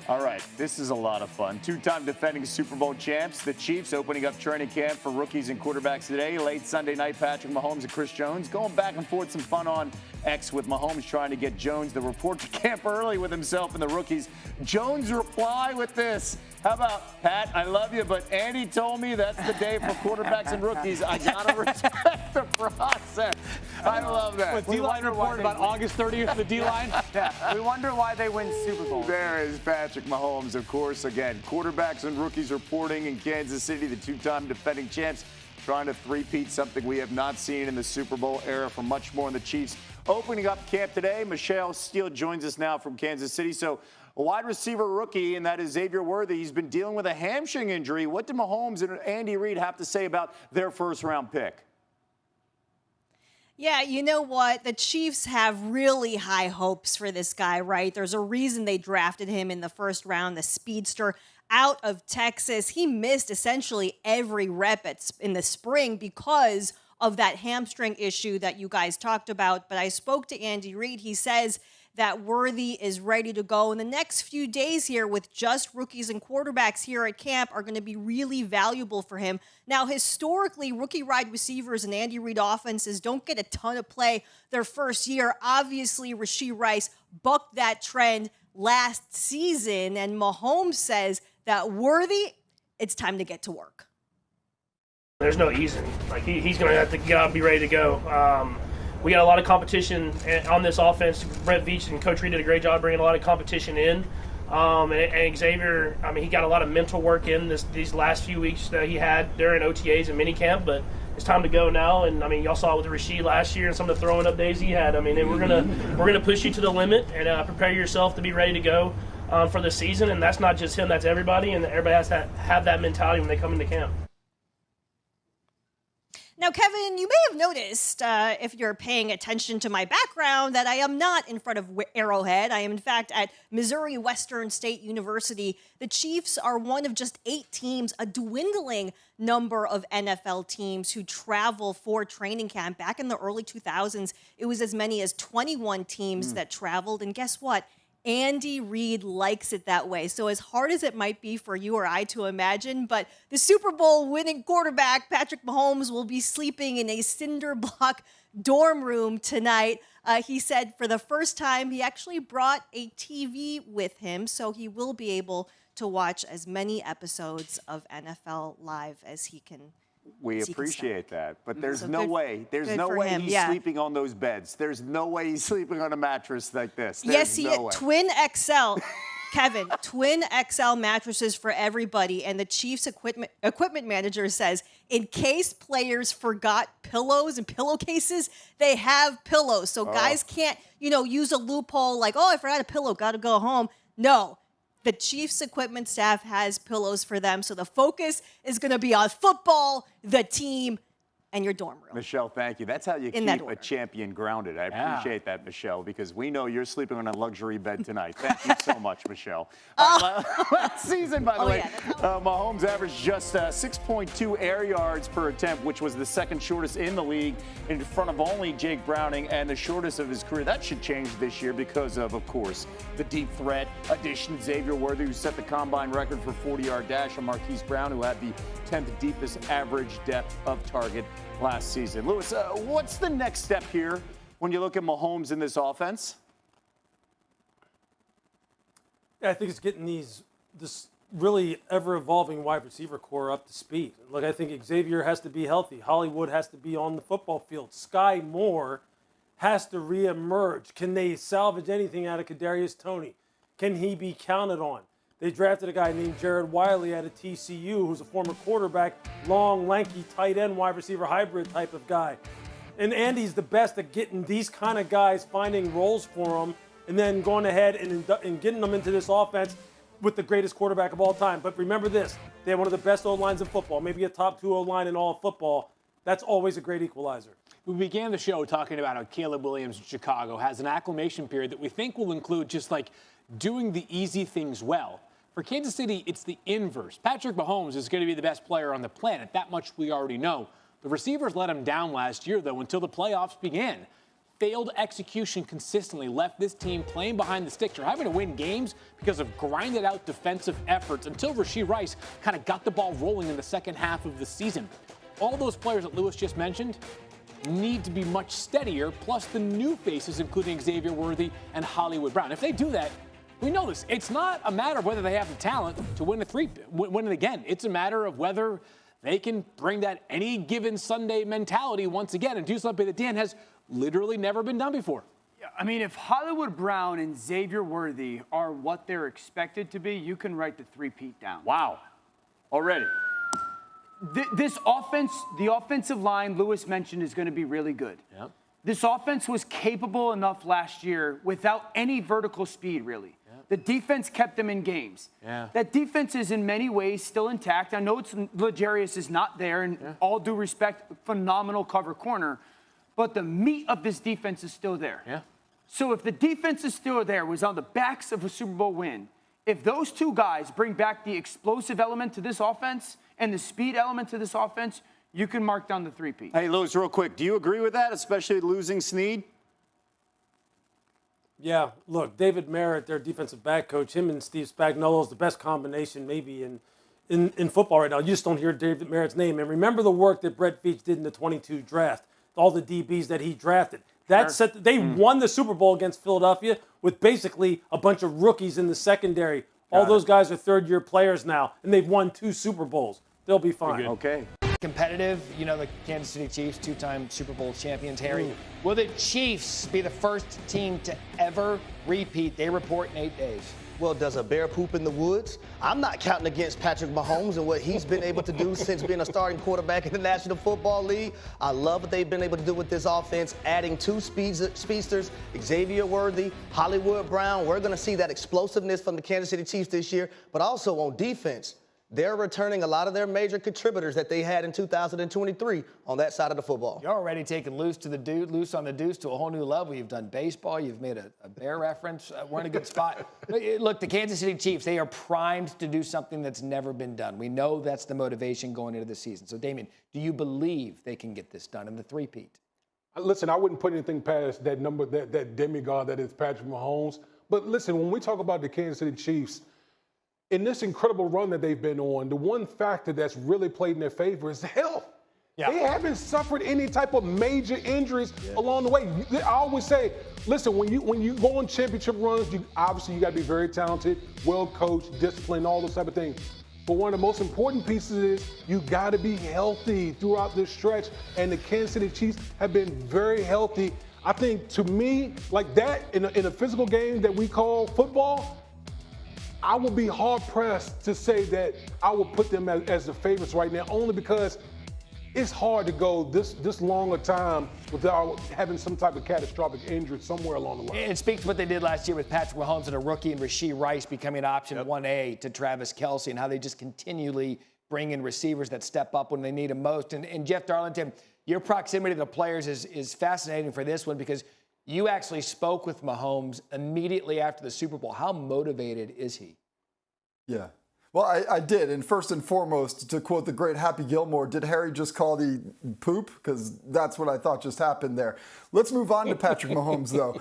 All right, this is a lot of fun. Two-time defending Super Bowl champs, the Chiefs, opening up training camp for rookies and quarterbacks today. Late Sunday night, Patrick Mahomes and Chris Jones going back and forth, some fun on X with Mahomes trying to get Jones to report to camp early with himself and the rookies. Jones reply with this. How about, Pat, I love you, but Andy told me that's the day for quarterbacks and rookies. I got to respect the process. I love that. What D-line reported about August 30th, the D-line? Yeah, we wonder why they win Super Bowl. There is Patrick Mahomes, of course. Again, quarterbacks and rookies reporting in Kansas City, the two-time defending champs, trying to three-peat, something we have not seen in the Super Bowl era. For much more on the Chiefs opening up camp today, Michelle Steele joins us now from Kansas City. So a wide receiver rookie, and that is Xavier Worthy. He's been dealing with a hamstring injury. What did Mahomes and Andy Reid have to say about their first-round pick? Yeah, you know what? The Chiefs have really high hopes for this guy, right? There's a reason they drafted him in the first round, the speedster out of Texas. He missed essentially every rep in the spring because of that hamstring issue that you guys talked about. But I spoke to Andy Reid. He says that Worthy is ready to go. And the next few days here with just rookies and quarterbacks here at camp are going to be really valuable for him. Now, historically, rookie wide receivers and Andy Reid offenses don't get a ton of play their first year. Obviously, Rashee Rice bucked that trend last season, and Mahomes says that Worthy, it's time to get to work. There's no easing. Like he's going to have to get out and be ready to go. We got a lot of competition on this offense. Brett Veach and Coach Reid did a great job bringing a lot of competition in. And Xavier, I mean, he got a lot of mental work in these last few weeks that he had during OTAs and minicamp, but it's time to go now. And I mean, y'all saw it with Rashee last year and some of the throwing up days he had. I mean, we're gonna push you to the limit and prepare yourself to be ready to go for the season. And that's not just him; that's everybody. And everybody has to have that mentality when they come into camp. Now, Kevin, you may have noticed, if you're paying attention to my background, that I am not in front of Arrowhead. I am, in fact, at Missouri Western State University. The Chiefs are one of just 8 teams, a dwindling number of NFL teams who travel for training camp. Back in the early 2000s, it was as many as 21 teams that traveled. And guess what? Andy Reid likes it that way. So as hard as it might be for you or I to imagine, but the Super Bowl winning quarterback, Patrick Mahomes, will be sleeping in a cinder block dorm room tonight. He said for the first time, he actually brought a TV with him, so he will be able to watch as many episodes of NFL Live as he can. We appreciate that, but there's no way he's sleeping on those beds. There's no way he's sleeping on a mattress like this. Yes, Twin XL, Kevin, Twin XL mattresses for everybody. And the Chiefs equipment manager says, in case players forgot pillows and pillowcases, they have pillows. So guys can't, use a loophole like, oh, I forgot a pillow, got to go home. No. The Chiefs equipment staff has pillows for them, so the focus is going to be on football, the team, and your dorm room. Michelle, thank you. That's how you keep a champion grounded. I appreciate that, Michelle, because we know you're sleeping on a luxury bed tonight. Thank you so much, Michelle. Last season, by the way, Mahomes averaged just 6.2 air yards per attempt, which was the second shortest in the league, in front of only Jake Browning, and the shortest of his career. That should change this year because of course, the deep threat addition, Xavier Worthy, who set the combine record for 40-yard dash, and Marquise Brown, who had the 10th deepest average depth of target last season. Lewis, what's the next step here when you look at Mahomes in this offense? Yeah, I think it's getting this really ever-evolving wide receiver core up to speed. Look, I think Xavier has to be healthy. Hollywood has to be on the football field. Sky Moore has to reemerge. Can they salvage anything out of Kadarius Toney? Can he be counted on? They drafted a guy named Jared Wiley out of TCU, who's a former quarterback, long, lanky, tight end, wide receiver hybrid type of guy. And Andy's the best at getting these kind of guys, finding roles for them, and then going ahead and getting them into this offense with the greatest quarterback of all time. But remember this, they have one of the best O-lines in football, maybe a top 2 O-line in all of football. That's always a great equalizer. We began the show talking about how Caleb Williams in Chicago has an acclimation period that we think will include just like doing the easy things well. For Kansas City, it's the inverse. Patrick Mahomes is going to be the best player on the planet. That much we already know. The receivers let him down last year, though, until the playoffs began. failed execution consistently left this team playing behind the sticks or having to win games because of grinded out defensive efforts until Rashee Rice kind of got the ball rolling in the second half of the season. All those players that Lewis just mentioned need to be much steadier, plus the new faces, including Xavier Worthy and Hollywood Brown. If they do that, we know this. It's not a matter of whether they have the talent to win it again. It's a matter of whether they can bring that any given Sunday mentality once again and do something that Dan has literally never been done before. Yeah, I mean, if Hollywood Brown and Xavier Worthy are what they're expected to be, you can write the three-peat down. Wow. Already. This offense, the offensive line Lewis mentioned, is going to be really good. Yep. This offense was capable enough last year without any vertical speed, really. Yep. The defense kept them in games. Yeah. That defense is in many ways still intact. I know L'Jarius is not there, and all due respect, phenomenal cover corner. But the meat of this defense is still there. Yeah. So if the defense is still there, was on the backs of a Super Bowl win, if those two guys bring back the explosive element to this offense and the speed element to this offense, you can mark down the three-peat. Hey, Lewis, real quick, do you agree with that, especially losing Snead? Yeah, look, David Merritt, their defensive back coach, him and Steve Spagnuolo is the best combination maybe in football right now. You just don't hear David Merritt's name. And remember the work that Brett Veach did in the 22 draft, all the DBs that he drafted. That set, they won the Super Bowl against Philadelphia with basically a bunch of rookies in the secondary. All those guys are third-year players now, and they've won 2 Super Bowls. They'll be fine. Okay. Competitive, you know, the Kansas City Chiefs, 2-time Super Bowl champions, Harry. Will the Chiefs be the first team to ever repeat? They report in 8 days. Well, does a bear poop in the woods? I'm not counting against Patrick Mahomes and what he's been able to do since being a starting quarterback in the National Football League. I love what they've been able to do with this offense, adding 2 speedsters, Xavier Worthy, Hollywood Brown. We're going to see that explosiveness from the Kansas City Chiefs this year, but also on defense. They're returning a lot of their major contributors that they had in 2023 on that side of the football. You're already taking loose on the deuce to a whole new level. You've done baseball. You've made a bear reference. We're in a good spot. Look, the Kansas City Chiefs, they are primed to do something that's never been done. We know that's the motivation going into the season. So, Damien, do you believe they can get this done in the three-peat? Listen, I wouldn't put anything past that number, that demigod that is Patrick Mahomes. But listen, when we talk about the Kansas City Chiefs, in this incredible run that they've been on, the one factor that's really played in their favor is health. Yeah. They haven't suffered any type of major injuries along the way. I always say, listen, when you go on championship runs, you got to be very talented, well coached, disciplined, all those type of things. But one of the most important pieces is you got to be healthy throughout this stretch. And the Kansas City Chiefs have been very healthy. I think, to me, like that in a physical game that we call football, I would be hard-pressed to say that I would put them as the favorites right now, only because it's hard to go this long a time without having some type of catastrophic injury somewhere along the line. It speaks to what they did last year with Patrick Mahomes and a rookie and Rashee Rice becoming option 1A to Travis Kelce, and how they just continually bring in receivers that step up when they need them most. And Jeff Darlington, your proximity to the players is fascinating for this one, because you actually spoke with Mahomes immediately after the Super Bowl. How motivated is he? Yeah. Well, I did. And first and foremost, to quote the great Happy Gilmore, did Harry just call the poop? Because that's what I thought just happened there. Let's move on to Patrick Mahomes, though.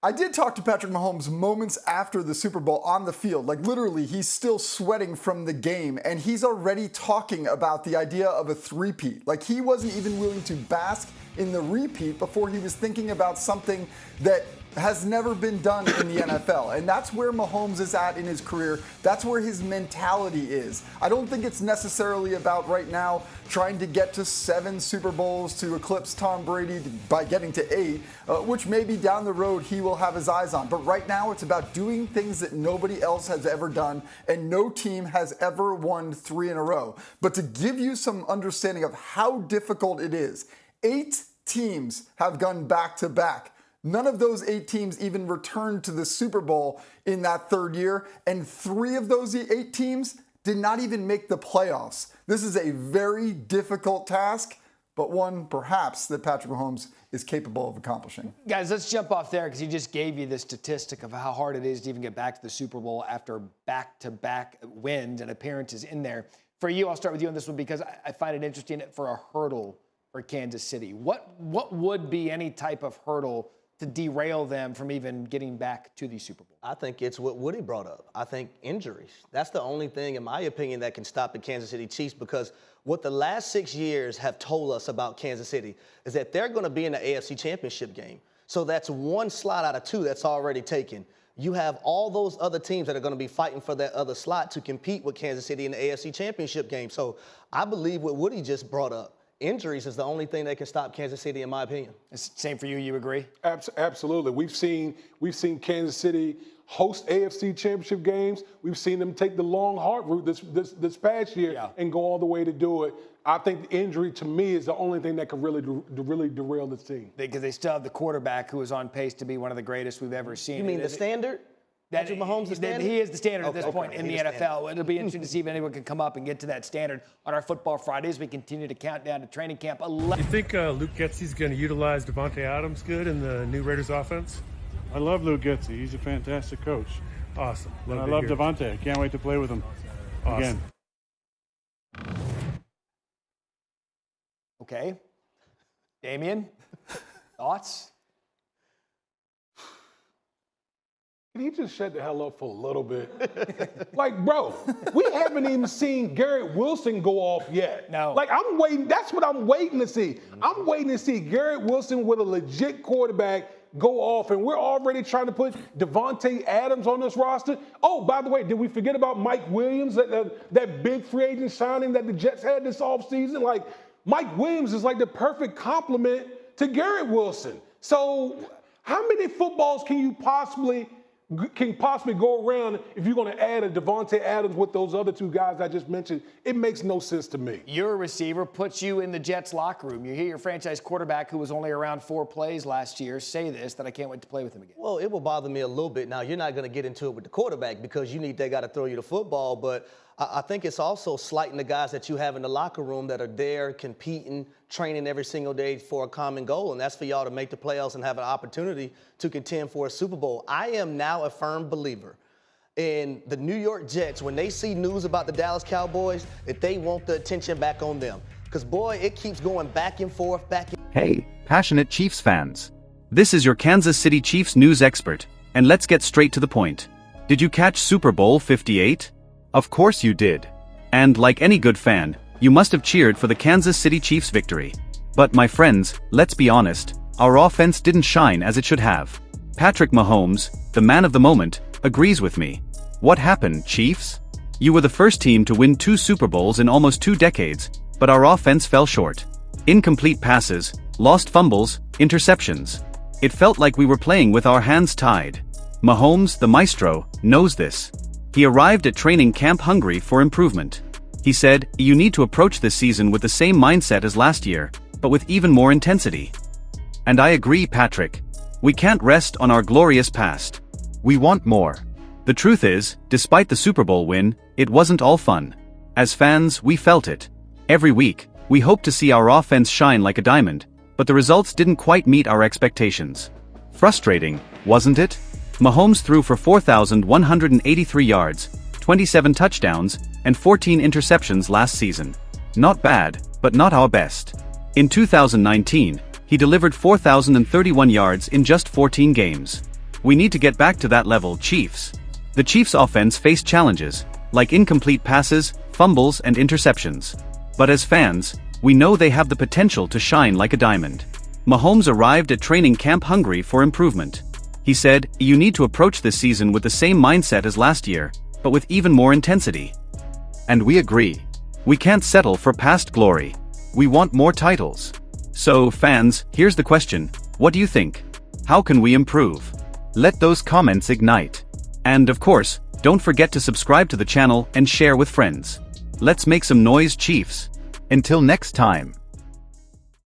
I did talk to Patrick Mahomes moments after the Super Bowl on the field. Like, literally, he's still sweating from the game, and he's already talking about the idea of a three-peat. Like, he wasn't even willing to bask in the repeat before he was thinking about something that has never been done in the NFL. And that's where Mahomes is at in his career. That's where his mentality is. I don't think it's necessarily about right now trying to get to 7 Super Bowls to eclipse Tom Brady by getting to 8, which maybe down the road he will have his eyes on. But right now it's about doing things that nobody else has ever done, and no team has ever won 3 in a row. But to give you some understanding of how difficult it is, 8 teams have gone back-to-back. None of those 8 teams even returned to the Super Bowl in that third year, and 3 of those 8 teams did not even make the playoffs. This is a very difficult task, but one perhaps that Patrick Mahomes is capable of accomplishing. Guys, let's jump off there, because he just gave you the statistic of how hard it is to even get back to the Super Bowl after back-to-back wins and appearances in there. For you, I'll start with you on this one, because I find it interesting for a hurdle for Kansas City? What would be any type of hurdle to derail them from even getting back to the Super Bowl? I think it's what Woody brought up. I think injuries. That's the only thing, in my opinion, that can stop the Kansas City Chiefs, because what the last 6 years have told us about Kansas City is that they're going to be in the AFC Championship game. So that's one slot out of two that's already taken. You have all those other teams that are going to be fighting for that other slot to compete with Kansas City in the AFC Championship game. So I believe what Woody just brought up, injuries is the only thing that can stop Kansas City, in my opinion. Same for you. You agree? Absolutely. We've seen Kansas City host AFC Championship games. We've seen them take the long, hard route this past year and go all the way to do it. I think the injury, to me, is the only thing that could really derail this team. Because they still have the quarterback who is on pace to be one of the greatest we've ever seen. You mean the standard? Patrick Mahomes the standard? He is the standard at this point in the NFL. It'll be interesting to see if anyone can come up and get to that standard on our Football Fridays. We continue to count down to training camp. You think Luke Getsy's going to utilize Devontae Adams good in the new Raiders offense? I love Luke Getsy. He's a fantastic coach. Awesome. And I love Devontae. I can't wait to play with him again. Okay. Damien, thoughts? Can he just shut the hell up for a little bit? Like, bro, we haven't even seen Garrett Wilson go off yet. No. Like, I'm waiting. That's what I'm waiting to see. I'm waiting to see Garrett Wilson with a legit quarterback go off, and we're already trying to put Devontae Adams on this roster. Oh, by the way, did we forget about Mike Williams, that big free agent signing that the Jets had this offseason? Like, Mike Williams is like the perfect complement to Garrett Wilson. So how many footballs can you possibly go around if you're going to add a Devontae Adams with those other two guys I just mentioned? It makes no sense to me. Your receiver puts you in the Jets locker room. You hear your franchise quarterback, who was only around 4 plays last year, say this, that I can't wait to play with him again. Well, it will bother me a little bit. Now, you're not going to get into it with the quarterback because you need that guy to throw you the football, but I think it's also slighting the guys that you have in the locker room that are there competing, training every single day for a common goal, and that's for y'all to make the playoffs and have an opportunity to contend for a Super Bowl. I am now a firm believer in the New York Jets when they see news about the Dallas Cowboys that they want the attention back on them. Because, boy, it keeps going back and forth, Hey, passionate Chiefs fans. This is your Kansas City Chiefs news expert, and let's get straight to the point. Did you catch Super Bowl 58? Of course you did. And like any good fan, you must have cheered for the Kansas City Chiefs victory. But my friends, let's be honest, our offense didn't shine as it should have. Patrick Mahomes, the man of the moment, agrees with me. What happened, Chiefs? You were the first team to win 2 Super Bowls in almost 2 decades, but our offense fell short. Incomplete passes, lost fumbles, interceptions. It felt like we were playing with our hands tied. Mahomes, the maestro, knows this. He arrived at training camp hungry for improvement. He said, "You need to approach this season with the same mindset as last year, but with even more intensity." And I agree, Patrick. We can't rest on our glorious past. We want more. The truth is, despite the Super Bowl win, it wasn't all fun. As fans, we felt it. Every week, we hoped to see our offense shine like a diamond, but the results didn't quite meet our expectations. Frustrating, wasn't it? Mahomes threw for 4,183 yards, 27 touchdowns, and 14 interceptions last season. Not bad, but not our best. In 2019, he delivered 4,031 yards in just 14 games. We need to get back to that level, Chiefs. The Chiefs' offense faced challenges, like incomplete passes, fumbles, and interceptions. But as fans, we know they have the potential to shine like a diamond. Mahomes arrived at training camp hungry for improvement. He said, "You need to approach this season with the same mindset as last year, but with even more intensity." And we agree. We can't settle for past glory. We want more titles. So, fans, here's the question. What do you think? How can we improve? Let those comments ignite. And of course, don't forget to subscribe to the channel and share with friends. Let's make some noise, Chiefs. Until next time.